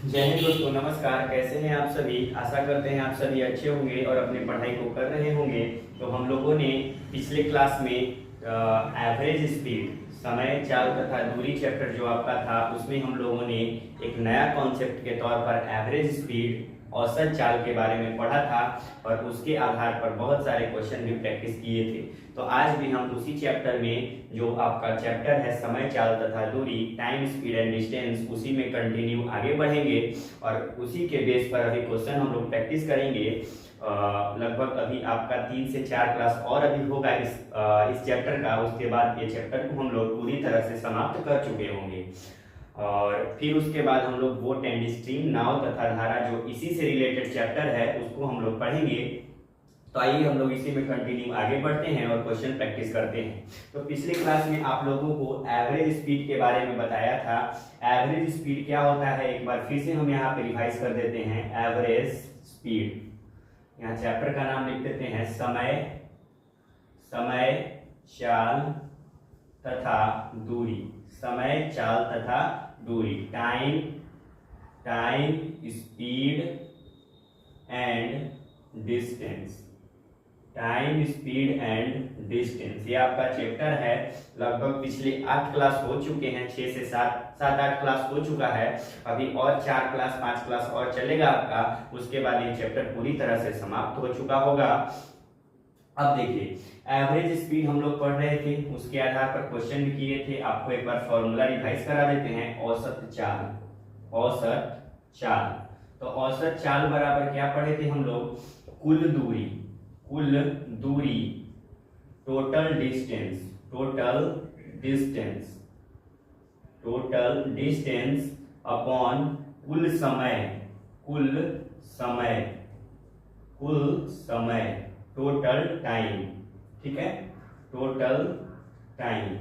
जय हिंद दोस्तों, नमस्कार। कैसे हैं आप सभी? आशा करते हैं आप सभी अच्छे होंगे और अपनी पढ़ाई को कर रहे होंगे। तो हम लोगों ने पिछले क्लास में एवरेज स्पीड, समय, चाल तथा दूरी चैप्टर जो आपका था, उसमें हम लोगों ने एक नया कॉन्सेप्ट के तौर पर एवरेज स्पीड, औसत चाल के बारे में पढ़ा था और उसके आधार पर बहुत सारे क्वेश्चन भी प्रैक्टिस किए थे। तो आज भी हम उसी चैप्टर में, जो आपका चैप्टर है समय, चाल तथा दूरी, टाइम, स्पीड एंड डिस्टेंस, उसी में कंटिन्यू आगे बढ़ेंगे और उसी के बेस पर अभी क्वेश्चन हम लोग प्रैक्टिस करेंगे। लगभग अभी आपका 3 से 4 क्लास और अभी होगा इस चैप्टर का। उसके बाद ये चैप्टर को हम लोग पूरी तरह से समाप्त कर चुके होंगे और फिर उसके बाद हम लोग बोट एंड स्ट्रीम, नाव तथा धारा, जो इसी से रिलेटेड चैप्टर है, उसको हम लोग पढ़ेंगे। तो आइए हम लोग इसी में कंटिन्यू आगे बढ़ते हैं और क्वेश्चन प्रैक्टिस करते हैं। तो पिछले क्लास में आप लोगों को एवरेज स्पीड के बारे में बताया था। एवरेज स्पीड क्या होता है, एक बार फिर से हम यहाँ पे रिवाइज कर देते हैं। एवरेज स्पीड, यहाँ चैप्टर का नाम लिख देते हैं समय, समय, चाल तथा दूरी। समय, चाल तथा दूरी, time, time, speed and distance. Time, speed and distance, ये आपका चैप्टर है। लगभग पिछले 8 क्लास हो चुके हैं, 6 से 7-8 क्लास हो चुका है। अभी और 4 क्लास 5 क्लास और चलेगा आपका। उसके बाद ये चैप्टर पूरी तरह से समाप्त हो चुका होगा। अब देखिए, एवरेज स्पीड हम लोग पढ़ रहे थे, उसके आधार पर क्वेश्चन भी किए थे। आपको एक बार फॉर्मूला रिवाइज करा देते हैं। औसत चाल, औसत चाल। तो औसत चाल बराबर क्या पढ़े थे हम लोग? कुल दूरी, कुल दूरी, total distance, total distance, total distance upon कुल समय, कुल समय, कुल समय, टोटल टाइम। ठीक है, टोटल टाइम।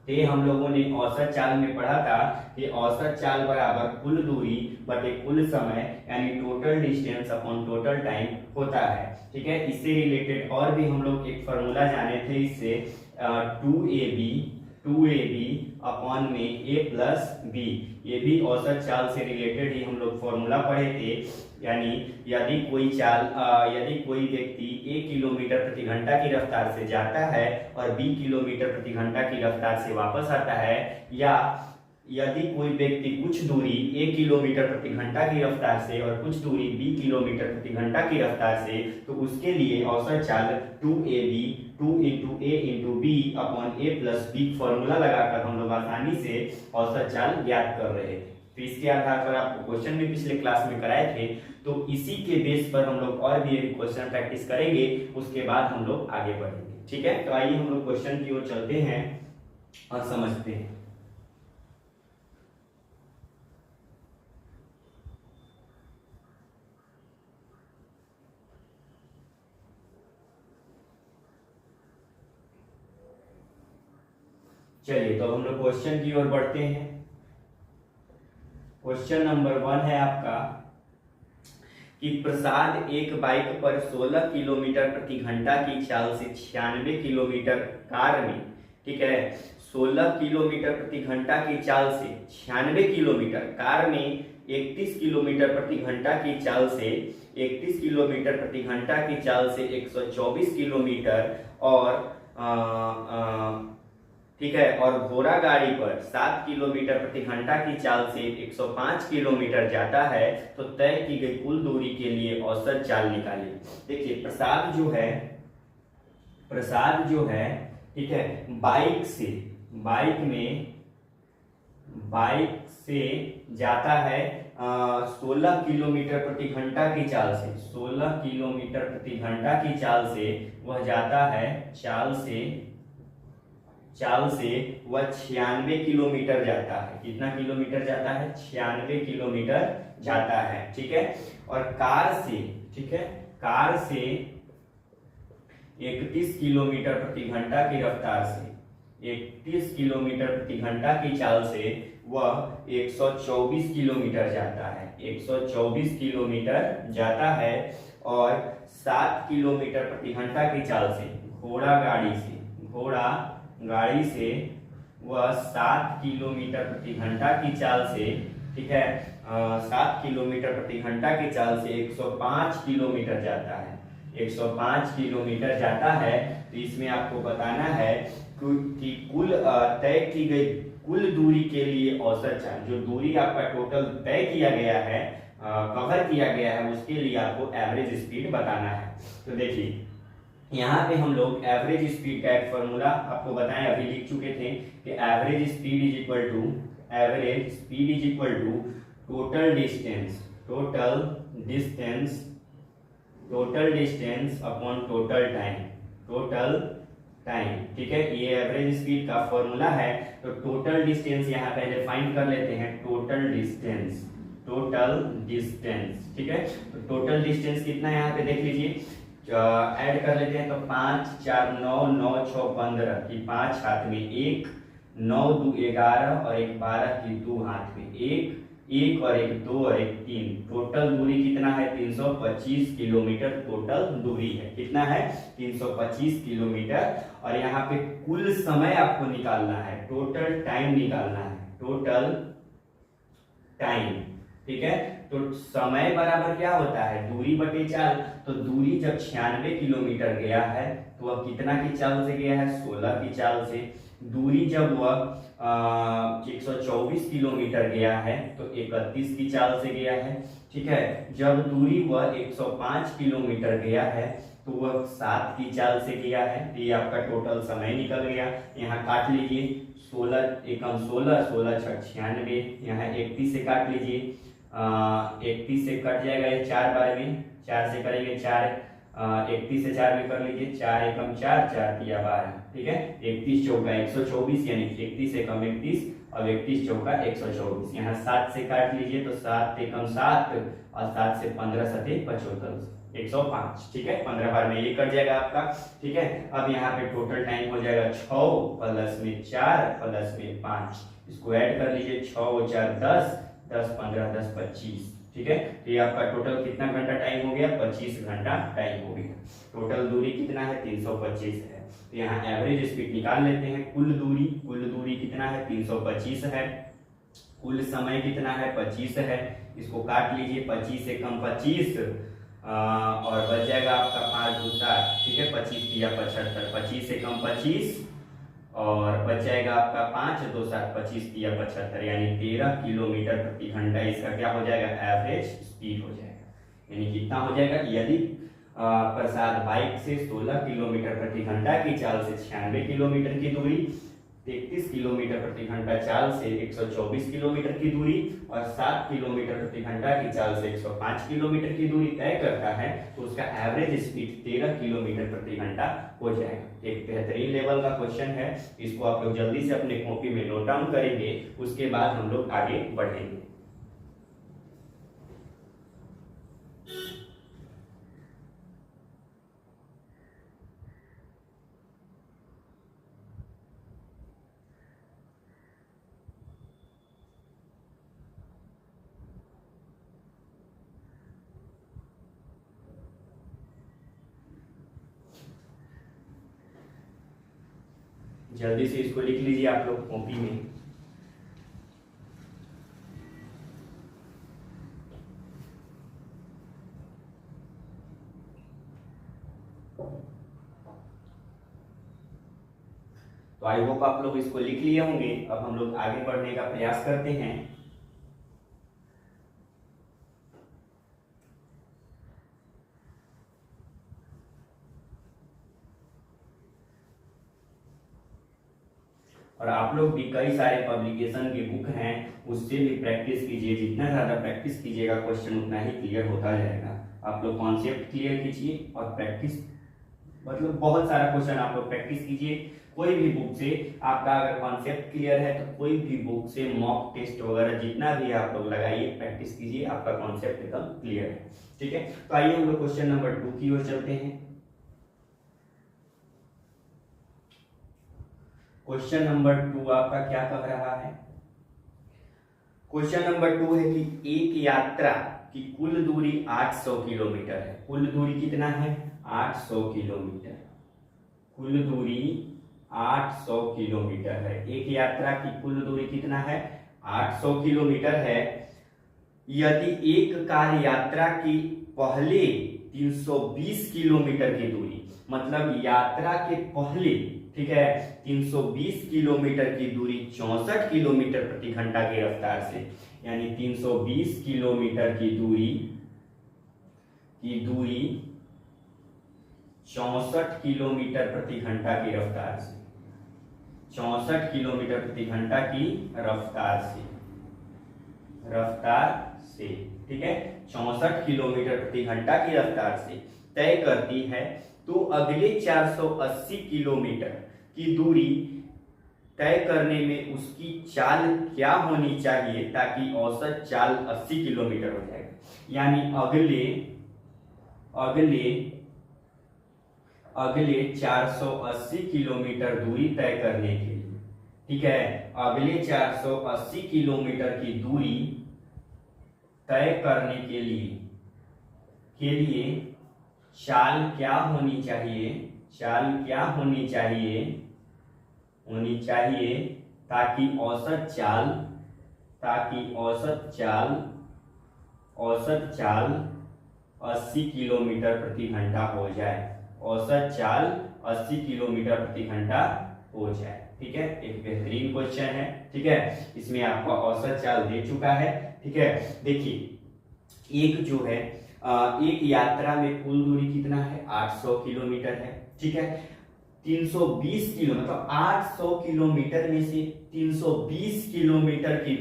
ते हम लोगों ने औसत चाल में पढ़ा था कि औसत चाल बराबर कुल दूरी बटे कुल समय, यानी total distance upon total time होता है। ठीक है, इससे रिलेटेड और भी हम लोग एक फॉर्मूला जाने थे। इससे 2ab अपॉन में a प्लस बी, ये भी औसत चाल से रिलेटेड ही हम लोग फॉर्मूला पढ़े थे। यानी यदि कोई व्यक्ति 1 किलोमीटर प्रति घंटा की रफ्तार से जाता है और b किलोमीटर प्रति घंटा की रफ्तार से वापस आता है, या यदि कोई व्यक्ति कुछ दूरी 1 किलोमीटर प्रति घंटा की रफ्तार से और कुछ दूरी b किलोमीटर प्रति घंटा की रफ्तार से, तो उसके लिए औसत चाल 2ab, 2 into a into B upon a plus B formula लगाकर हम लोग आसानी से औसत चाल ज्ञात कर रहे थे। तो इसके आधार पर आपको क्वेश्चन भी पिछले क्लास में कराए थे। तो इसी के बेस पर हम लोग और भी एक क्वेश्चन प्रैक्टिस करेंगे, उसके बाद हम लोग आगे बढ़ेंगे। ठीक है, तो आइए हम लोग क्वेश्चन की ओर चलते हैं और समझते हैं। चलिए, तो हम लोग क्वेश्चन की ओर बढ़ते हैं। क्वेश्चन नंबर 1 है आपका कि प्रसाद एक बाइक पर 16 किलोमीटर प्रति घंटा की चाल से 96 किलोमीटर कार में, ठीक है, 16 किलोमीटर प्रति घंटा की चाल से 96 किलोमीटर कार में 31 किलोमीटर प्रति घंटा की चाल से 31 किलोमीटर प्रति घंटा की चाल से 124 किलोमीटर और ठीक है, और घोड़ा गाड़ी पर 7 किलोमीटर प्रति घंटा की चाल से 105 किलोमीटर जाता है, तो तय की गई कुल दूरी के लिए औसत चाल निकालिए। देखिए, प्रसाद जो है, ठीक है, बाइक से जाता है 16 किलोमीटर प्रति घंटा की चाल से, 16 किलोमीटर प्रति घंटा की चाल से वह जाता है, चाल से वह 96 किलोमीटर जाता है। कितना किलोमीटर जाता है? 96 किलोमीटर जाता है। ठीक है, और कार से, ठीक है, कार से 31 किलोमीटर प्रति घंटा की रफ्तार से, 31 किलोमीटर प्रति घंटा की चाल से वह 124 किलोमीटर जाता है, 124 किलोमीटर जाता है। और 7 किलोमीटर प्रति घंटा की चाल से घोड़ा गाड़ी से वह 7 किलोमीटर प्रति घंटा की चाल से ठीक है, 7 किलोमीटर प्रति घंटा की चाल से 105 किलोमीटर जाता है, 105 किलोमीटर जाता है। तो इसमें आपको बताना है कि कुल तय की गई कुल दूरी के लिए औसत चाल, जो दूरी आपका टोटल तय किया गया है, कवर किया गया है, उसके लिए आपको एवरेज स्पीड बताना है। तो देखिए यहाँ पे हम लोग एवरेज स्पीड का एक फॉर्मूला आपको बताएं, अभी लिख चुके थे कि average speed is equal to total distance upon total time. ठीक है, ये एवरेज स्पीड का फॉर्मूला है। तो टोटल डिस्टेंस यहाँ पहले फाइंड कर लेते हैं, टोटल डिस्टेंस। ठीक है, तो टोटल डिस्टेंस कितना है यहाँ पे देख लीजिए, ऐड कर लेते हैं। तो 5 4 9 9 6 15 की 5 हाथ में 1, 9 2 11 और 1 12 की 2 हाथ में 1 1 और 1 2 और 1 3। टोटल दूरी कितना है, 325 किलोमीटर टोटल दूरी है। कितना है, 325 किलोमीटर। और यहाँ पे कुल समय आपको निकालना है, टोटल टाइम निकालना है, टोटल टाइम। ठीक है, तो समय बराबर क्या होता है, दूरी बटे चाल। तो दूरी जब 96 किलोमीटर गया है तो वह कितना की चाल से गया है, 16 की चाल से। दूरी जब वह 124 किलोमीटर गया है तो 31 की चाल से गया है। ठीक है, जब दूरी वह 105 किलोमीटर गया है तो वह 7 की चाल से गया है। ये आपका टोटल समय निकल गया। यहाँ काट लीजिए, 16 एकम 16 16 6 96, यहाँ 31 से काट लीजिए, 31 से कट जाएगा ये 4 बार में, 4 से करेंगे 4, 31 से 4 में कर लीजिए, 4 एकम 4 4 तिया 12। ठीक है, 31 चौका 124, यानी 31 एकम 31 और 31 चौका 124। यहाँ 7 से काट लीजिए, तो 7 एकम 7 और 7 से 15 सते 75, 105। ठीक है, 15 बार में ये कट जाएगा आपका। ठीक है, अब यहाँ पे टोटल टाइम हो जाएगा 6 प्लस में 4 प्लस में 5, इसको ऐड कर लीजिए, 6 और 4 10, 10 15 10 25। ठीक है, तो ये आपका टोटल कितना घंटा टाइम हो गया, 25 घंटा टाइम हो गया। टोटल दूरी कितना है, 325 है। तो यहाँ एवरेज स्पीड निकाल लेते हैं। कुल दूरी कितना है, 325 है। कुल समय कितना है, 25 है। इसको काट लीजिए, 25 से कम 25 और बच जाएगा आपका 5 2 7। ठीक है, 25 तिया 75, 25 से कम 25 और बच जाएगा आपका 5 2 7 25 तिया 75, यानी 13 किलोमीटर प्रति घंटा इसका क्या हो जाएगा, एवरेज स्पीड हो जाएगा। यानी कितना हो जाएगा, यदि प्रसाद बाइक से 16 किलोमीटर प्रति घंटा की चाल से 96 किलोमीटर की दूरी, 33 किलोमीटर प्रति घंटा चाल से 124 किलोमीटर की दूरी और 7 किलोमीटर प्रति घंटा की चाल से 105 किलोमीटर की दूरी तय करता है, तो उसका एवरेज स्पीड 13 किलोमीटर प्रति घंटा हो जाएगा। एक बेहतरीन लेवल का क्वेश्चन है, इसको आप लोग जल्दी से अपने कॉपी में नोट डाउन करेंगे, उसके बाद हम लोग आगे बढ़ेंगे। जल्दी से इसको लिख लीजिए आप लोग कॉपी में। तो आई होप आप लोग इसको लिख लिए होंगे। अब हम लोग आगे बढ़ने का प्रयास करते हैं। और आप लोग भी कई सारे पब्लिकेशन की बुक हैं, उससे भी प्रैक्टिस कीजिए। जितना ज़्यादा प्रैक्टिस कीजिएगा क्वेश्चन उतना ही क्लियर होता जाएगा। आप लोग कॉन्सेप्ट क्लियर कीजिए और प्रैक्टिस, मतलब बहुत सारा क्वेश्चन आप लोग प्रैक्टिस कीजिए। कोई भी बुक से आपका अगर कॉन्सेप्ट क्लियर है तो कोई भी बुक से मॉक टेस्ट वगैरह जितना भी आप लोग लगाइए, प्रैक्टिस कीजिए, आपका कॉन्सेप्ट एकदम क्लियर है। ठीक है, तो आइए हम लोग क्वेश्चन नंबर 2 की ओर चलते हैं। क्वेश्चन नंबर 2 आपका क्या कह रहा है? क्वेश्चन नंबर 2 है कि एक यात्रा की कुल दूरी 800 किलोमीटर है। कुल दूरी कितना है? 800 किलोमीटर। कुल दूरी 800 किलोमीटर है। एक यात्रा की कुल दूरी कितना है? 800 किलोमीटर है। यदि एक कार यात्रा की पहले 320 किलोमीटर की दूरी, मतलब यात्रा के पहले, ठीक है, 320 किलोमीटर की दूरी 64 किलोमीटर प्रति घंटा की रफ्तार से, यानी 320 किलोमीटर की दूरी 64 किलोमीटर प्रति घंटा की रफ्तार से, 64 किलोमीटर प्रति घंटा की रफ्तार से, ठीक है, 64 किलोमीटर प्रति घंटा की रफ्तार से तय करती है, तो अगले 480 किलोमीटर की दूरी तय करने में उसकी चाल क्या होनी चाहिए ताकि औसत चाल 80 किलोमीटर हो जाएगा। यानी अगले 480 किलोमीटर दूरी तय करने के लिए, ठीक है, अगले 480 किलोमीटर की दूरी तय करने के लिए चाल क्या होनी चाहिए, ताकि औसत चाल 80 किलोमीटर प्रति घंटा हो जाए, औसत चाल 80 किलोमीटर प्रति घंटा हो जाए। ठीक है, एक बेहतरीन क्वेश्चन है। ठीक है, इसमें आपका औसत चाल दे चुका है। ठीक है, देखिए एक जो है एक यात्रा में कुल दूरी कितना है, 800 किलोमीटर है। ठीक है, 320 किलो मतलब 800 किलोमीटर में से 320 किलोमीटर की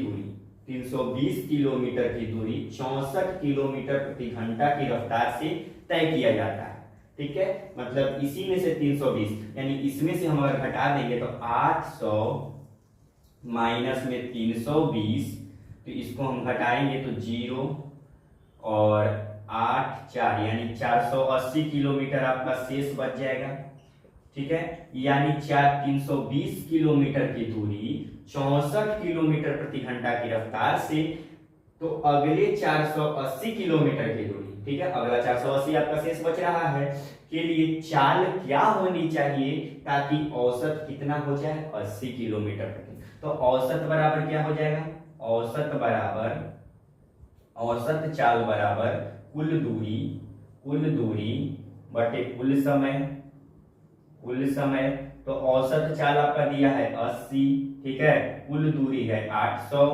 दूरी 64 किलोमीटर प्रति घंटा की रफ्तार से तय किया जाता है। ठीक है, मतलब इसी में से 320 यानी इसमें से हम अगर घटा देंगे तो 800 माइनस में 320, तो इसको हम घटाएंगे तो 0 और 8 4 यानी 480 किलोमीटर आपका शेष बच जाएगा। ठीक है, यानी 320 किलोमीटर की दूरी 64 किलोमीटर प्रति घंटा की रफ्तार से, तो अगले 480 किलोमीटर की दूरी, ठीक है, अगला 480 आपका शेष बच रहा है, के लिए चाल क्या होनी चाहिए ताकि औसत कितना हो जाए, 80 किलोमीटर प्रति। तो औसत बराबर क्या हो जाएगा, औसत चाल बराबर कुल दूरी बटे कुल समय। तो औसत चाल आपका दिया है 80, ठीक है, कुल दूरी है 800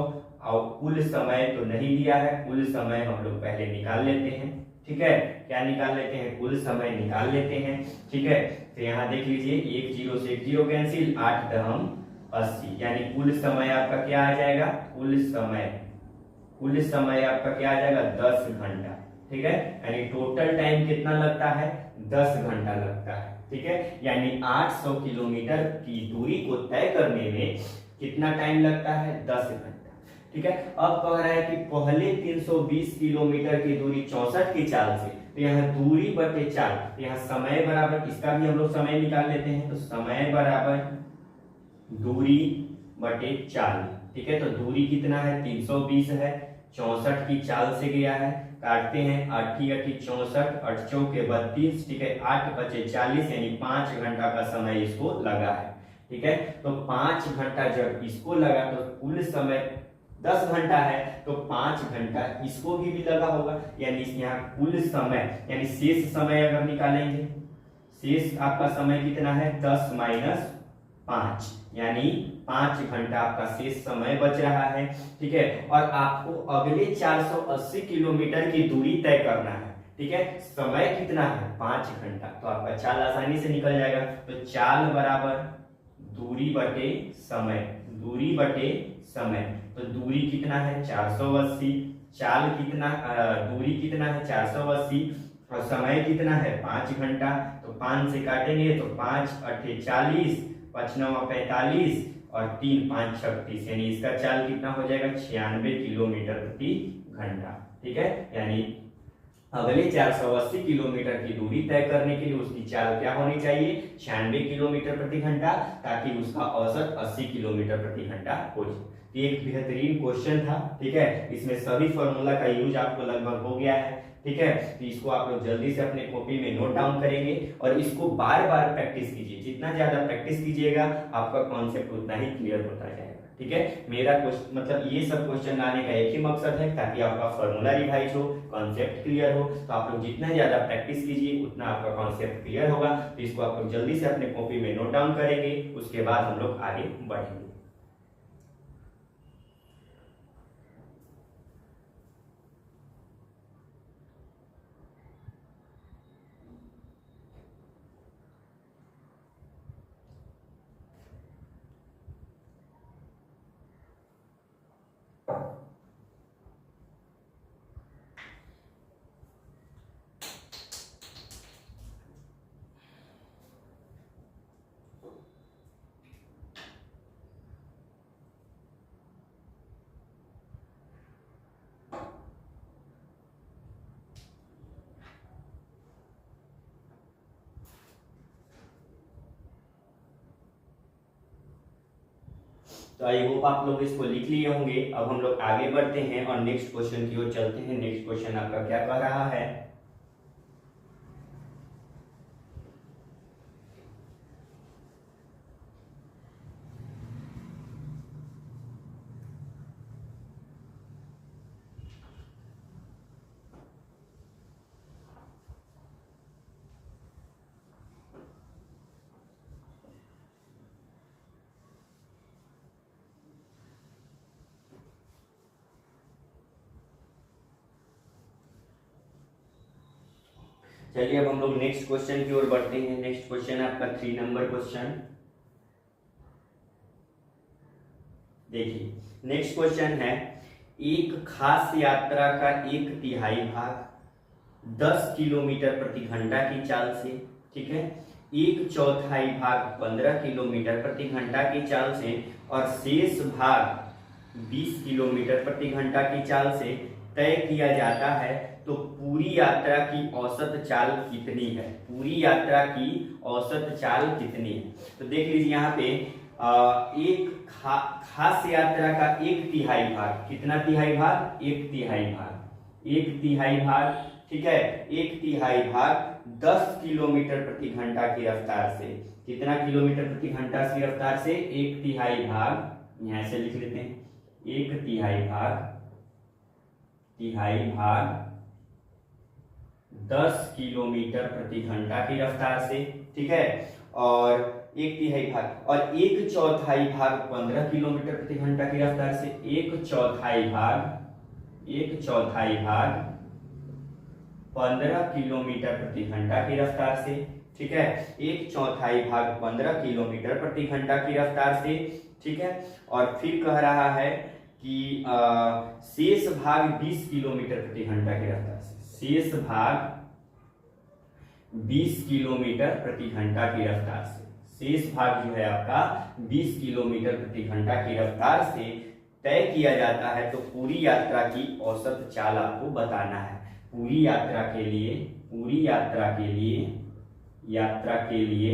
और कुल समय तो नहीं दिया है। कुल समय हम लोग पहले निकाल लेते हैं। ठीक है, क्या निकाल लेते हैं, कुल समय निकाल लेते हैं। ठीक है, तो यहाँ देख लीजिए 1 0 से 1 0 कैंसिल, 8 दहम 80 यानी कुल समय आपका क्या आ जाएगा, कुल समय आपका क्या आ जाएगा, 10 घंटा। ठीक है, यानी टोटल टाइम कितना लगता है, 10 घंटा लगता है। ठीक है, यानी 800 किलोमीटर की दूरी को तय करने में कितना टाइम लगता है, 10 घंटा। ठीक है, अब कह रहा है कि पहले 320 किलोमीटर की दूरी 64 की चाल से, तो यहाँ दूरी बटे चाल, तो यहाँ समय बराबर, इसका भी हम लोग समय निकाल लेते हैं, तो समय बराबर दूरी बटे चाल। ठीक है, तो दूरी कितना है, 320 है, 64 की चाल से गया है, काटते हैं, 8 64, 8 चौके 32, ठीक है, 8 बचे 40 यानी 5 घंटा का समय इसको लगा है। ठीक है, तो 5 घंटा जब इसको लगा तो कुल समय 10 घंटा है, तो 5 घंटा इसको भी लगा होगा, यानी यहाँ कुल समय यानी शेष समय अगर निकालेंगे, शेष आपका समय कितना है, 10 माइनस 5 यानी 5 घंटा आपका शेष समय बच रहा है। ठीक है, और आपको अगले 480 किलोमीटर की दूरी तय करना है। ठीक है, समय कितना है, 5 घंटा, तो आपका चाल आसानी से निकल जाएगा। तो चाल बराबर दूरी बटे समय, तो दूरी कितना है, 480, चाल कितना, दूरी कितना है 480 और समय कितना है 5 घंटा, तो 5 से काटेंगे तो 5 8 40, 5 9 45 और 3 5 36 यानी इसका चाल कितना हो जाएगा, 96 किलोमीटर प्रति घंटा। ठीक है, यानी अगले 480 किलोमीटर की दूरी तय करने के लिए उसकी चाल क्या होनी चाहिए, 96 किलोमीटर प्रति घंटा, ताकि उसका औसत 80 किलोमीटर प्रति घंटा हो जाए। ये एक बेहतरीन क्वेश्चन था। ठीक है, इसमें सभी फॉर्मूला का यूज आपको लगभग हो गया है। ठीक है, तो इसको आप लोग जल्दी से अपने कॉपी में नोट डाउन करेंगे और इसको बार बार प्रैक्टिस कीजिए। जितना ज्यादा प्रैक्टिस कीजिएगा आपका कॉन्सेप्ट उतना ही क्लियर होता जाएगा। ठीक है। मेरा क्वेश्चन मतलब ये सब क्वेश्चन लाने का एक ही मकसद है, ताकि आपका फॉर्मूला रिवाइज हो, कॉन्सेप्ट क्लियर हो। तो आप लोग जितना ज्यादा प्रैक्टिस कीजिए उतना आपका कॉन्सेप्ट क्लियर होगा। तो इसको आप लोग जल्दी से अपने कॉपी में नोट डाउन करेंगे, उसके बाद हम लोग आगे बढ़ेंगे। तो आई होप आप लोग इसको लिख लिए होंगे। अब हम लोग आगे बढ़ते हैं और नेक्स्ट क्वेश्चन की ओर चलते हैं। नेक्स्ट क्वेश्चन आपका क्या कह रहा है? चलिए अब हम लोग नेक्स्ट क्वेश्चन की ओर बढ़ते हैं। नेक्स्ट क्वेश्चन आपका 3 नंबर क्वेश्चन। देखिए नेक्स्ट क्वेश्चन है, एक खास यात्रा का 1/3 भाग 10 किलोमीटर प्रति घंटा की चाल से, ठीक है, 1/4 भाग 15 किलोमीटर प्रति घंटा की चाल से और शेष भाग 20 किलोमीटर प्रति घंटा की चाल से तय किया जाता है, तो पूरी यात्रा की औसत चाल कितनी है? पूरी यात्रा की औसत चाल कितनी है? तो देख लीजिए यहाँ पे एक खास यात्रा का 1/3 भाग, कितना तिहाई भाग? 1/3 भाग, 1/3 भाग, ठीक है, 1/3 भाग 10 किलोमीटर प्रति घंटा की रफ्तार से। कितना किलोमीटर प्रति घंटा की रफ्तार से? 1/3 भाग, यहां से लिख लेते हैं, 1/3 भाग, तिहाई भाग 10 किलोमीटर प्रति घंटा की रफ्तार से, ठीक है, और 1/3 भाग और 1/4 भाग 15 किलोमीटर प्रति घंटा की रफ्तार से। 1/4 भाग, 1/4 भाग 15 किलोमीटर प्रति घंटा की रफ्तार से, ठीक है, 1/4 भाग 15 किलोमीटर प्रति घंटा की रफ्तार से, ठीक है। और फिर कह रहा है कि शेष भाग 20 किलोमीटर प्रति घंटा की रफ्तार से, शेष भाग 20 किलोमीटर प्रति घंटा की रफ्तार से, शेष भाग जो है आपका 20 किलोमीटर प्रति घंटा की रफ्तार से तय किया जाता है। तो पूरी यात्रा की औसत चाल आपको बताना है। पूरी यात्रा के लिए, पूरी यात्रा के लिए, यात्रा के लिए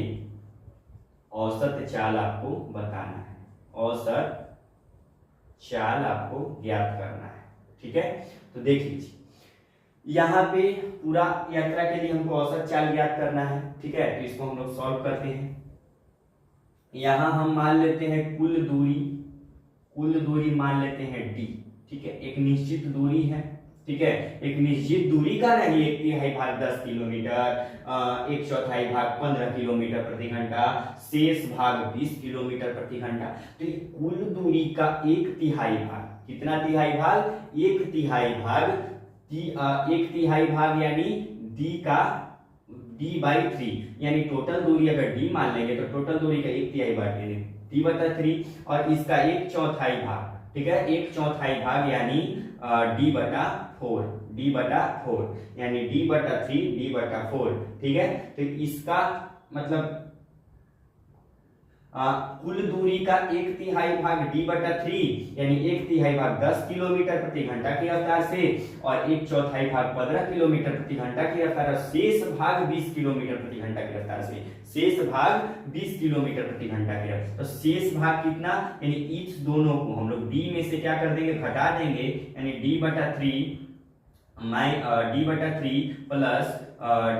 औसत चाल आपको बताना है, औसत चाल आपको ज्ञात करना है, ठीक है। तो देख लीजिए यहाँ पे पूरा यात्रा के लिए हमको औसत चाल ज्ञात करना है, ठीक है। तो इसको हम लोग सॉल्व करते हैं। यहाँ हम मान लेते हैं कुल दूरी, कुल दूरी मान लेते हैं d, ठीक है, एक निश्चित दूरी है, ठीक है, एक निश्चित दूरी का नहीं, 1/3 भाग 10 किलोमीटर, 1/4 भाग 15 किलोमीटर प्रति घंटा, शेष भाग 20 किलोमीटर प्रति घंटा। तो ये कुल दूरी का 1/3 भाग, कितना तिहाई भाग? 1/3 भाग, 1/3 भाग यानी d/3, यानी टोटल दूरी अगर d मान लेंगे तो टोटल दूरी का 1/3 भाग यानी d/3 और इसका 1/4 भाग, ठीक है, 1/4 भाग यानी d/4, d/4 यानी d/3, d/4, ठीक है। तो इसका मतलब कुल दूरी का 1/3 भाग d/3 यानी 1/3 भाग 10 किलोमीटर प्रति घंटा की रफ्तार से और 1/4 भाग 15 किलोमीटर प्रति घंटा की रफ्तार और शेष भाग 20 किलोमीटर प्रति घंटा की रफ्तार से, शेष भाग 20 किलोमीटर प्रति घंटा की रफ्तार। तो शेष भाग कितना? यानी इस दोनों को हम लोग d में से क्या कर देंगे? घटा देंगे, यानी d/3 d/3 प्लस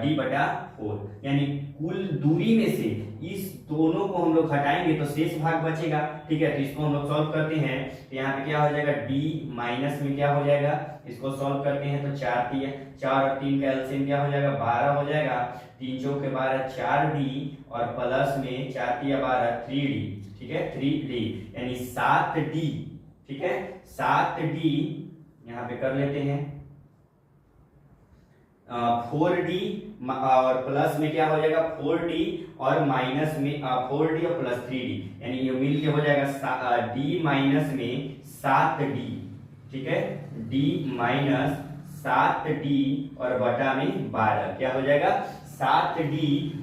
d/4 यानी कुल दूरी में से इस दोनों को हम लोग हटाएंगे तो शेष भाग बचेगा। ठीक है, तो इसको हम लोग सॉल्व करते हैं तो यहाँ पे क्या हो जाएगा, d माइनस में क्या हो जाएगा, इसको सॉल्व करते हैं तो 4 और 3 का एलसीएम क्या हो जाएगा, 12 हो जाएगा। 3 चौक के 12, 4d और प्लस में 4 तिया 12, 3d। ठीक है, 3d यानी 7d। ठीक है, 7d यहाँ पे कर लेते हैं 4d और प्लस में क्या हो जाएगा 4d और माइनस में 4d और प्लस 3d, यानी ये मिल के हो जाएगा d माइनस में 7d। ठीक है, d माइनस 7d और बटा में 12 क्या हो जाएगा 7d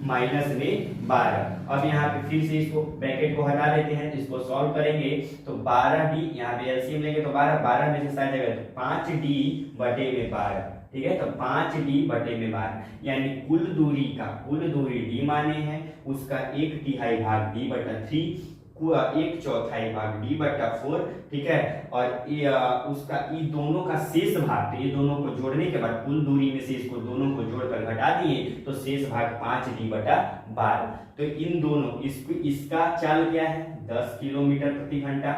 माइनस में 12। अब यहाँ पे फिर से इसको ब्रैकेट को हटा लेते हैं, इसको सॉल्व करेंगे तो 12d, यहाँ पे एलसीएम लेंगे तो 12 में से साइड जाएगा तो 5d बटे में 12। ठीक है, तो 5d बटे में 12 यानी कुल दूरी d माने हैं, उसका 1/3 भाग d बटा 3, 1/4 भाग d बटा 4। ठीक है, और उसका ये दोनों का शेष भाग, तो ये दोनों को जोड़ने के बाद कुल दूरी में से इसको दोनों को जोड़कर घटा दिए तो शेष भाग 5d बटा 12। तो इन दोनों इसका चाल क्या है 10 किलोमीटर प्रति घंटा,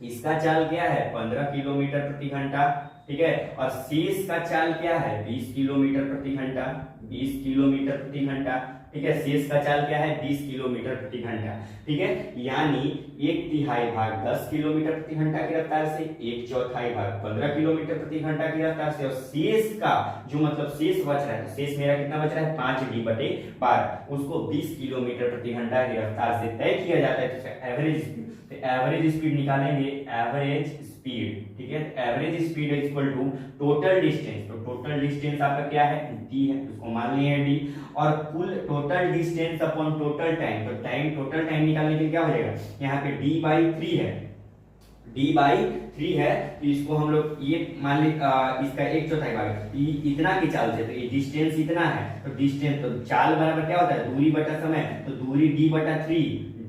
इसका चाल क्या है 15 किलोमीटर प्रति घंटा। ठीक है, और शेष का चाल क्या है 20 किलोमीटर प्रति घंटा, 20 किलोमीटर प्रति घंटा। ठीक है, शेष का चाल क्या है 20 किलोमीटर प्रति घंटा। ठीक है, यानी 1/3 भाग 10 किलोमीटर प्रति घंटा की रफ्तार से, 1/4 भाग 15 किलोमीटर प्रति घंटा की रफ्तार से, और शेष का जो मतलब शेष बच रहा है, तो शेष मेरा कितना बच रहा है 5d बटे 12, उसको 20 किलोमीटर प्रति घंटा की रफ्तार से तय किया जाता है। तो एवरेज स्पीड, तो एवरेज स्पीड निकालेंगे, एवरेज स्पीड। ठीक है, average speed is equal to total distance, तो टोटल डिस्टेंस आपका क्या है d है, उसको मान लिए d, और कुल total distance upon total time, तो टोटल टाइम निकालने के लिए क्या हो जाएगा, यहाँ पे d/3 है, d/3 है, तो इसको हम लोग ये मान ली इसका 1/4 भाग इतना की चाल से, तो ये डिस्टेंस इतना है, तो डिस्टेंस तो चाल बराबर क्या होता है दूरी बटा समय, तो दूरी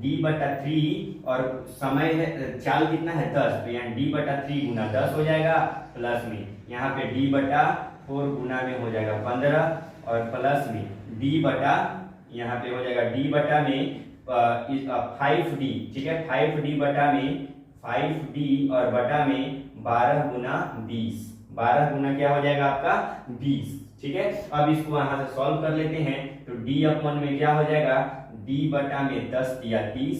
d/3 और समय है चाल कितना है 10, तो यहाँ d/3 गुना 10 हो जाएगा, प्लस में यहाँ पे d/4 गुना में हो जाएगा 15, और प्लस में यहाँ पे हो जाएगा d बटा में 5d। ठीक है, 5d बटा में 5d और बटा में 12 गुना 20, 12 गुना क्या हो जाएगा आपका 20। ठीक है, अब इसको यहाँ से सॉल्व कर लेते हैं, तो d अपन में क्या हो जाएगा d बटा में 10 या 30,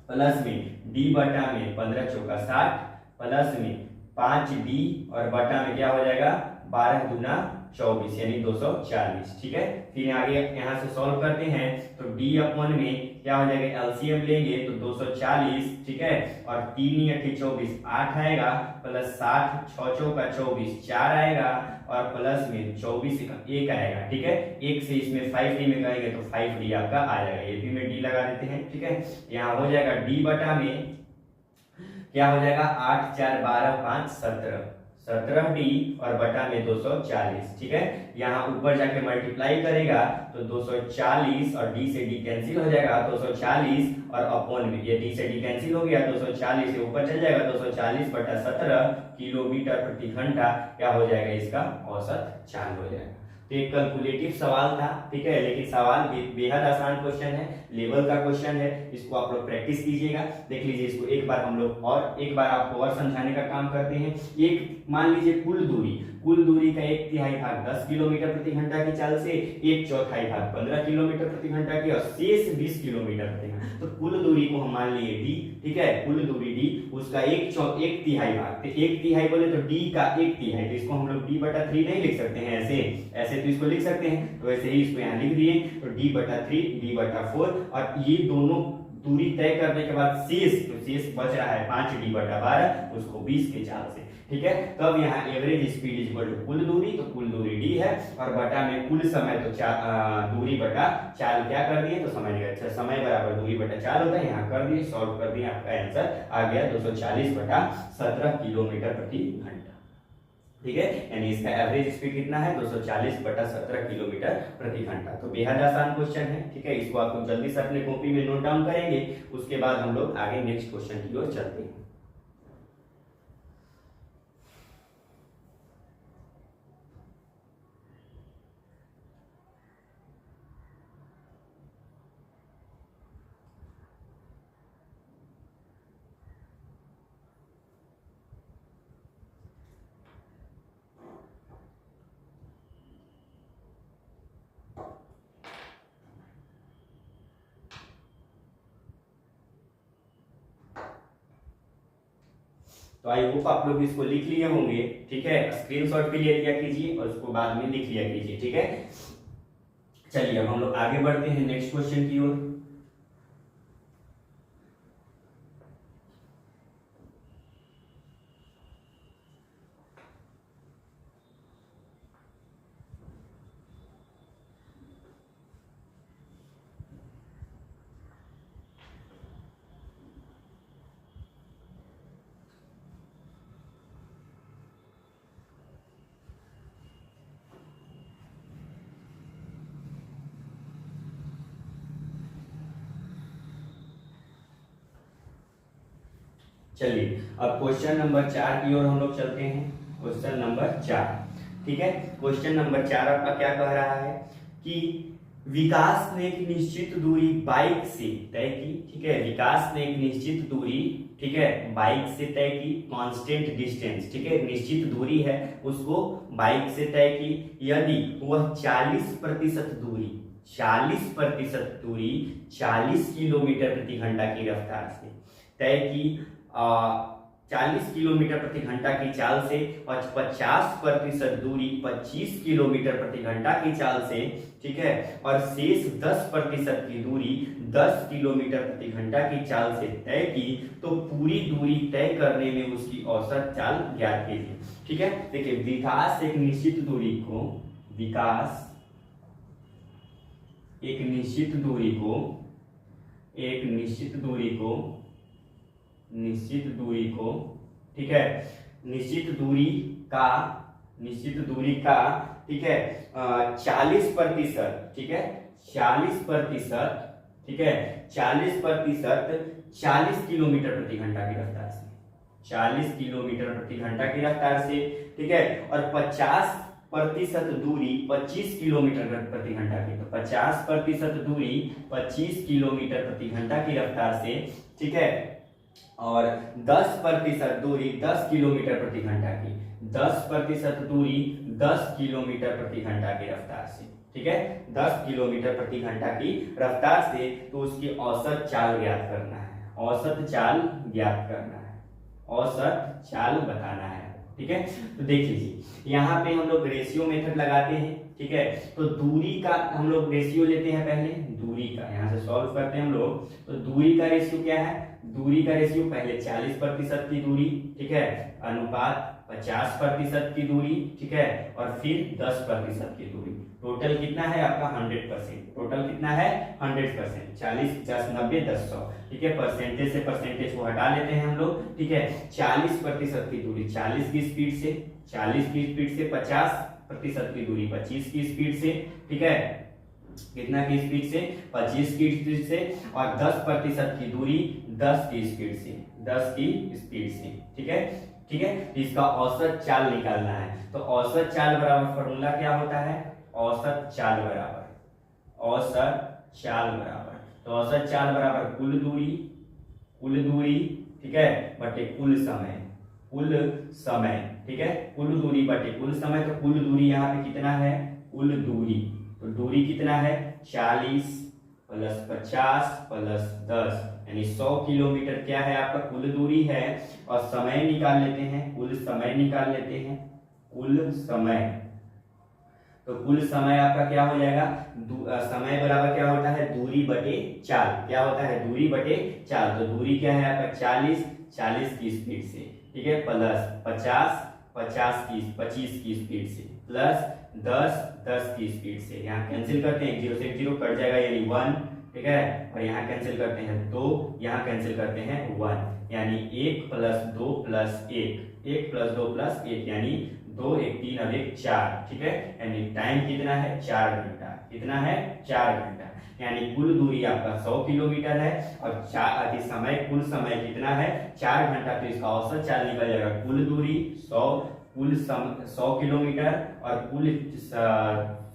प्लस में d बटा में 15 चौका 60, प्लस में 5d और बटा में क्या हो जाएगा 12 गुना 24 यानी 240। ठीक है, फिर आगे यहाँ से सॉल्व करते हैं, तो d अपन में क्या हो जाएगा एलसीएम लेंगे तो 240। ठीक है, और 3 × 24 8 आएगा, प्लस 60 6 चौका 24 4 आएगा, और प्लस में 24 1 आएगा। ठीक है, 1 से इसमें 5d में करेंगे तो 5d आपका आ जाएगा, ये भी में d लगा देते हैं। ठीक है, यहाँ हो जाएगा d बटा में क्या हो जाएगा 8 4 12 5 17d और बटा में 240। ठीक है, यहाँ ऊपर जाके मल्टीप्लाई करेगा तो 240 और d से d कैंसिल हो जाएगा, 240 और अपॉन में ये d से d कैंसिल हो गया, 240 से ऊपर चल जाएगा, 240 बटा 17 किलोमीटर प्रति घंटा क्या हो जाएगा इसका औसत चाल हो जाएगा। तो एक कैलकुलेटिव सवाल था। ठीक है, लेकिन सवाल बेहद आसान क्वेश्चन है, लेवल का क्वेश्चन है, इसको आप लोग प्रैक्टिस कीजिएगा। देख लीजिए इसको एक बार हम लोग और एक बार आपको और समझाने का काम करते हैं। एक मान लीजिए कुल दूरी का 1/3 भाग 10 किलोमीटर प्रति घंटा की चाल से, 1/4 भाग 15 किलोमीटर प्रति घंटा की, और शेष 20 किलोमीटर प्रति घंटा। तो कुल दूरी को हम मान लिए d। ठीक है, कुल दूरी d, उसका 1/3 भाग, तो 1/3 बोले तो d का 1/3, तो इसको हम लोग d/3 नहीं लिख सकते हैं, ऐसे तो इसको लिख सकते हैं, तो वैसे ही इसको यहाँ लिख दिए, तो d/3 d/4, और ये दोनों दूरी तय करने के बाद शेष बच रहा है 5d/12, उसको 20 के चाल से। ठीक है, तब यहाँ average speed is equal to कुल दूरी, तो कुल दूरी d है, और बटा में कुल समय, तो दूरी बटा चाल क्या कर दिए, तो समझ गए। अच्छा, समय बराबर दूरी बटा चाल होता है, यहाँ कर दिए, सॉल्व कर दिए, आपका आंसर आ गया 240/17 किलोमीटर प्रति घंटा। ठीक है, यानी इसका एवरेज स्पीड कितना है 240/17 किलोमीटर प्रति घंटा। तो बेहद आसान क्वेश्चन है। ठीक है, इसको आप लोग जल्दी से अपने कॉपी में नोट डाउन करेंगे, उसके बाद हम लोग आगे नेक्स्ट क्वेश्चन की ओर चलते हैं। तो आई होप आप लोग इसको लिख लिए होंगे, ठीक है। स्क्रीनशॉट भी ले लिया कीजिए और उसको बाद में लिख लिया कीजिए, ठीक है। चलिए अब हम लोग आगे बढ़ते हैं नेक्स्ट क्वेश्चन की ओर। चलिए अब क्वेश्चन नंबर 4 की ओर हम लोग चलते हैं। क्वेश्चन नंबर 4, ठीक है। क्वेश्चन नंबर 4 आपका क्या कह रहा है कि विकास ने एक निश्चित दूरी बाइक से तय की, ठीक है। विकास ने एक निश्चित दूरी, ठीक है, बाइक से तय की, कांस्टेंट डिस्टेंस, ठीक है, निश्चित दूरी है उसको बाइक से तय की। यदि वह 40% दूरी 40 किलोमीटर प्रति घंटा की रफ्तार से तय की, 40 किलोमीटर प्रति घंटा की चाल से, और 50% दूरी 25 किलोमीटर प्रति घंटा की चाल से, ठीक है, और शेष 10% की दूरी 10 किलोमीटर प्रति घंटा की चाल से तय की, तो पूरी दूरी तय करने में उसकी औसत चाल ज्ञात कीजिए, ठीक है। देखिए विकास एक निश्चित दूरी को ठीक है, निश्चित दूरी का ठीक है 40%, ठीक है, 40%, ठीक है, 40% 40 किलोमीटर प्रति घंटा की रफ्तार से, 40 किलोमीटर प्रति घंटा की रफ्तार से, ठीक है, और 50% दूरी 25 किलोमीटर प्रति घंटा की, तो 50% दूरी 25 किलोमीटर प्रति घंटा की रफ्तार से, ठीक है, और 10% दूरी 10 किलोमीटर प्रति घंटा की, 10% दूरी 10 किलोमीटर प्रति घंटा की रफ्तार से, ठीक है, 10 किलोमीटर प्रति घंटा की रफ्तार से, तो उसकी औसत चाल ज्ञात करना है, औसत चाल ज्ञात करना है, औसत चाल बताना है, ठीक है। तो देख लीजिए यहाँ पे हम लोग रेशियो मेथड लगाते हैं, ठीक है। तो दूरी का हम लोग रेशियो लेते हैं, पहले दूरी का यहाँ से सॉल्व करते हैं हम लोग। तो दूरी का रेशियो क्या है, दूरी का रेशियो पहले 40% की दूरी, ठीक है, अनुपात 50% की दूरी, ठीक है, और फिर 10% की दूरी, टोटल कितना है आपका 100%, टोटल कितना है 100%, 40 50 90 10 100, ठीक है। परसेंटेज से परसेंटेज को हटा लेते हैं हम लोग, ठीक है। 40% की दूरी 40 की स्पीड से, 40 की स्पीड से, 50% की दूरी 25 की स्पीड से, ठीक है, कितना की स्पीड से 25 की स्पीड से, और 10% की दूरी 10 की स्पीड से, 10 की स्पीड से, ठीक है, ठीक है। इसका औसत चाल निकालना है। तो औसत चाल बराबर फॉर्मूला क्या होता है, औसत चाल बराबर तो औसत चाल बराबर कुल दूरी, ठीक है, बटे कुल समय, ठीक है, कुल दूरी बटे कुल समय। तो कुल दूरी यहाँ पे कितना है, कुल दूरी, तो दूरी कितना है 40 + 50 + 10 यानी 100 किलोमीटर क्या है आपका कुल दूरी है। और समय निकाल लेते हैं, कुल समय निकाल लेते हैं, कुल समय। तो कुल समय आपका क्या हो जाएगा, समय बराबर क्या होता है दूरी बटे चाल, क्या होता है दूरी बटे चाल। तो दूरी क्या है आपका 40 की स्पीड से, ठीक है, प्लस 25 की स्पीड से, प्लस 10 की स्पीड से। यहाँ कैंसिल करते हैं, 0 से 0 कट जाएगा यानी 1, ठीक है, और यहाँ कैंसिल करते हैं 2, यहाँ कैंसिल करते हैं 1, यानी 1 + 2 + 1 + 2 + 1 यानी 2 1 3 और 1 4, ठीक है, यानी टाइम कितना है 4 घंटा, कितना है 4 घंटा। यानी कुल दूरी आपका 100 किलोमीटर है और कुल समय कितना है 4 घंटा। तो इसका औसत चाल निकल जाएगा कुल दूरी 100 किलोमीटर और कुल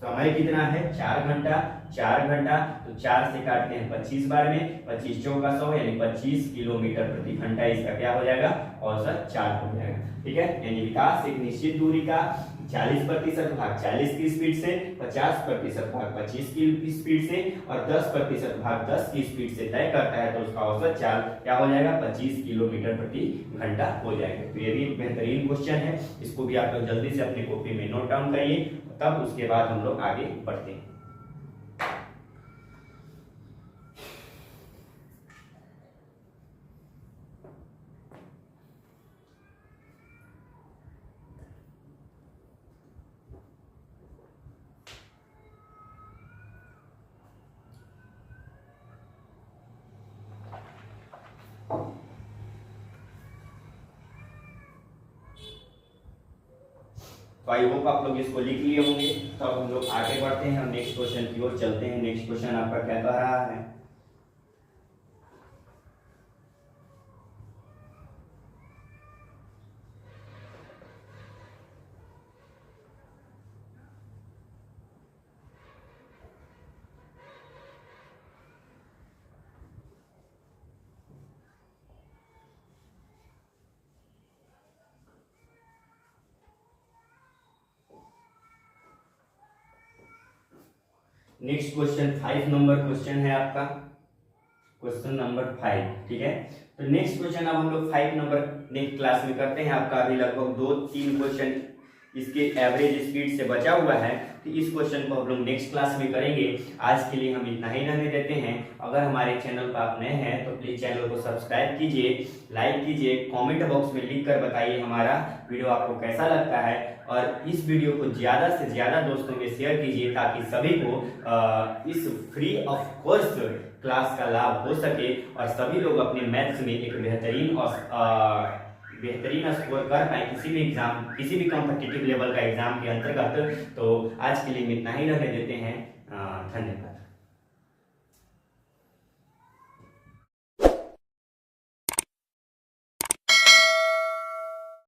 समय कितना है 4 घंटा, 4 घंटा। तो 4 से काटते हैं 25 बार में, 25 चौका 100 यानी 25 किलोमीटर प्रति घंटा इसका क्या हो जाएगा औसत चाल हो जाएगा, ठीक है। यानी विकास एक निश्चित दूरी का 40% भाग 40 की स्पीड से, 50% भाग 25 की स्पीड से और 10% भाग 10 की स्पीड से तय करता है तो उसका औसत चाल क्या हो जाएगा, 25 किलोमीटर प्रति घंटा हो जाएगा। तो ये भी बेहतरीन क्वेश्चन है, इसको भी आप लोग जल्दी से अपनी कॉपी में नोट डाउन करिए, तब उसके बाद हम लोग आगे बढ़ते हैं। तो आई होप आप लोग इसको लिख लिए होंगे। तो अब हम लोग आगे बढ़ते हैं, हम नेक्स्ट क्वेश्चन की ओर चलते हैं। नेक्स्ट क्वेश्चन आपका क्या कह रहा है, नेक्स्ट क्वेश्चन 5 नंबर क्वेश्चन है आपका, क्वेश्चन नंबर 5, ठीक है। तो नेक्स्ट क्वेश्चन अब हम लोग 5 नंबर नेक्स्ट क्लास में करते हैं। आपका अभी लगभग 2-3 क्वेश्चन इसके एवरेज स्पीड से बचा हुआ है, तो इस क्वेश्चन को हम लोग नेक्स्ट क्लास में करेंगे। आज के लिए हम इतना ही रहने देते हैं। अगर हमारे चैनल पर आप नए हैं तो प्लीज चैनल को सब्सक्राइब कीजिए, लाइक कीजिए, कमेंट बॉक्स में लिख कर बताइए हमारा वीडियो आपको कैसा लगता है, और इस वीडियो को ज़्यादा से ज़्यादा दोस्तों में शेयर कीजिए ताकि सभी को इस फ्री ऑफ कोर्स क्लास का लाभ हो सके और सभी लोग अपने मैथ्स में एक बेहतरीन स्कोर कर पाए किसी भी एग्जाम, किसी भी कॉम्पिटिटिव लेवल का एग्जाम के अंतर्गत। तो आज के लिए इतना ही रहने देते हैं। धन्यवाद।